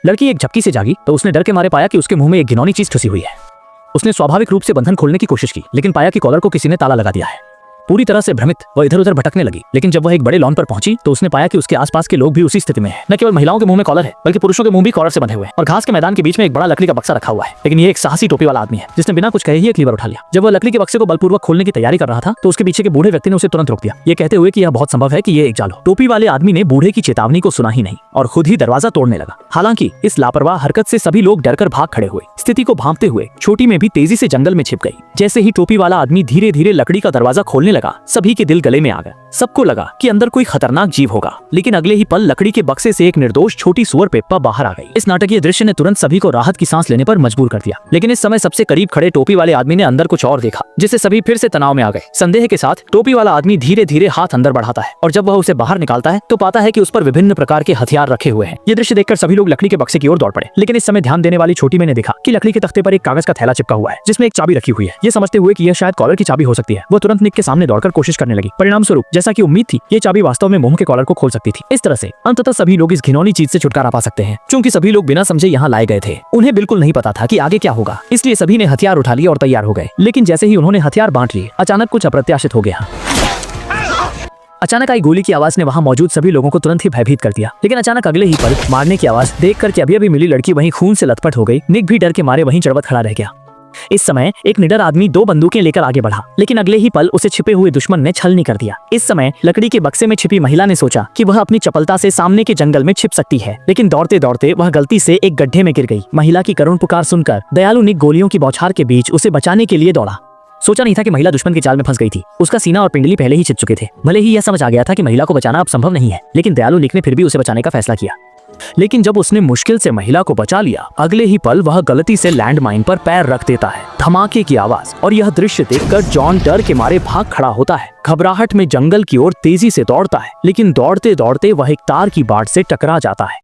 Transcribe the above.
लड़की एक झपकी से जागी तो उसने डर के मारे पाया कि उसके मुंह में एक घिनौनी चीज ठुसी हुई है। उसने स्वाभाविक रूप से बंधन खोलने की कोशिश की, लेकिन पाया कि कॉलर को किसी ने ताला लगा दिया है। पूरी तरह से भ्रमित वह इधर उधर भटकने लगी, लेकिन जब वह एक बड़े लॉन पर पहुंची तो उसने पाया कि उसके आसपास के लोग भी उसी स्थिति में हैं। न केवल महिलाओं के मुंह में कॉलर है, बल्कि पुरुषों के मुंह भी कॉलर से बंधे हुए हैं और घास के मैदान के बीच में एक बड़ा लकड़ी का बक्सा रखा हुआ है। लेकिन ये एक साहसी टोपी वाला आदमी है जिसने बिना कुछ कहे ही एक लीवर उठा लिया। जब वह लकड़ी के बक्से को बलपूर्वक खोलने की तैयारी कर रहा था तो उसके पीछे के बूढ़े व्यक्ति ने उसे तुरंत रोक दिया, ये कहते हुए कि यह बहुत संभव है कि ये एक जाल हो। टोपी वाले आदमी ने बूढ़े की चेतावनी को सुना ही नहीं और खुद ही दरवाजा तोड़ने लगा। हालांकि इस लापरवाह हरकत से सभी लोग डरकर भाग खड़े हुए। स्थिति को भांपते हुए छोटी में भी तेजी से जंगल में छिप गई। जैसे ही टोपी वाला आदमी धीरे धीरे लकड़ी का दरवाजा खोलने लगा, सभी के दिल गले में आ गए। सबको लगा कि अंदर कोई खतरनाक जीव होगा, लेकिन अगले ही पल लकड़ी के बक्से से एक निर्दोष छोटी सुअर पेप्पा बाहर आ गई। इस नाटकीय दृश्य ने तुरंत सभी को राहत की सांस लेने पर मजबूर कर दिया। लेकिन इस समय सबसे करीब खड़े टोपी वाले आदमी ने अंदर कुछ और देखा, जिससे सभी फिर से तनाव में आ गए। संदेह के साथ टोपी वाला आदमी धीरे धीरे हाथ अंदर बढ़ाता है और जब वह उसे बाहर निकालता है तो पाता है कि उस पर विभिन्न प्रकार के हथियार रखे हुए हैं। ये दृश्य देखकर सभी लोग लकड़ी के बक्से की ओर दौड़ पड़े। लेकिन इस समय ध्यान देने वाली छोटी मैंने देखा कि लकड़ी के तख्ते पर एक कागज का थैला चिपका हुआ है जिसमें एक चाबी रखी हुई है। ये समझते हुए कि यह शायद कॉलर की चाबी हो सकती है, वो तुरंत निक के सामने दौड़कर कोशिश करने लगी। परिणाम स्वरूप जैसा कि उम्मीद थी, ये चाबी वास्तव में मुंह के कॉलर को खोल सकती थी। इस तरह से अंततः सभी लोग इस घिनौनी चीज से छुटकारा पा सकते हैं। क्योंकि सभी लोग बिना समझे यहाँ लाए गए थे, उन्हें बिल्कुल नहीं पता था कि आगे क्या होगा, इसलिए सभी ने हथियार उठा लिए और तैयार हो गए। लेकिन जैसे ही उन्होंने हथियार बांट लिए, अचानक कुछ अप्रत्याशित हो गया। अचानक आई गोली की आवाज ने वहां मौजूद सभी लोगों को तुरंत ही भयभीत कर दिया। लेकिन अचानक अगले ही पल मारने की आवाज देखकर कि अभी मिली लड़की वहीं खून से लथपथ हो गई। निक भी डर के मारे वहीं चढ़वत खड़ा रह गया। इस समय एक निडर आदमी 2 बंदूकें लेकर आगे बढ़ा, लेकिन अगले ही पल उसे छिपे हुए दुश्मन ने छलनी कर दिया। इस समय लकड़ी के बक्से में छिपी महिला ने सोचा कि वह अपनी चपलता से सामने के जंगल में छिप सकती है, लेकिन दौड़ते दौड़ते वह गलती से एक गड्ढे में गिर गई। महिला की करुण पुकार सुनकर दयालु निक गोलियों की बौछार के बीच उसे बचाने के लिए दौड़ा। सोचा नहीं था कि महिला दुश्मन के जाल में फंस गई थी। उसका सीना और पिंडली पहले ही छिप चुके थे। भले ही यह समझ आ गया था कि महिला को बचाना अब संभव नहीं है, लेकिन दयालु निक ने फिर भी उसे बचाने का फैसला किया। लेकिन जब उसने मुश्किल से महिला को बचा लिया, अगले ही पल वह गलती से लैंडमाइन पर पैर रख देता है। धमाके की आवाज और यह दृश्य देखकर जॉन डर के मारे भाग खड़ा होता है। घबराहट में जंगल की ओर तेजी से दौड़ता है, लेकिन दौड़ते दौड़ते वह एक तार की बाट से टकरा जाता है।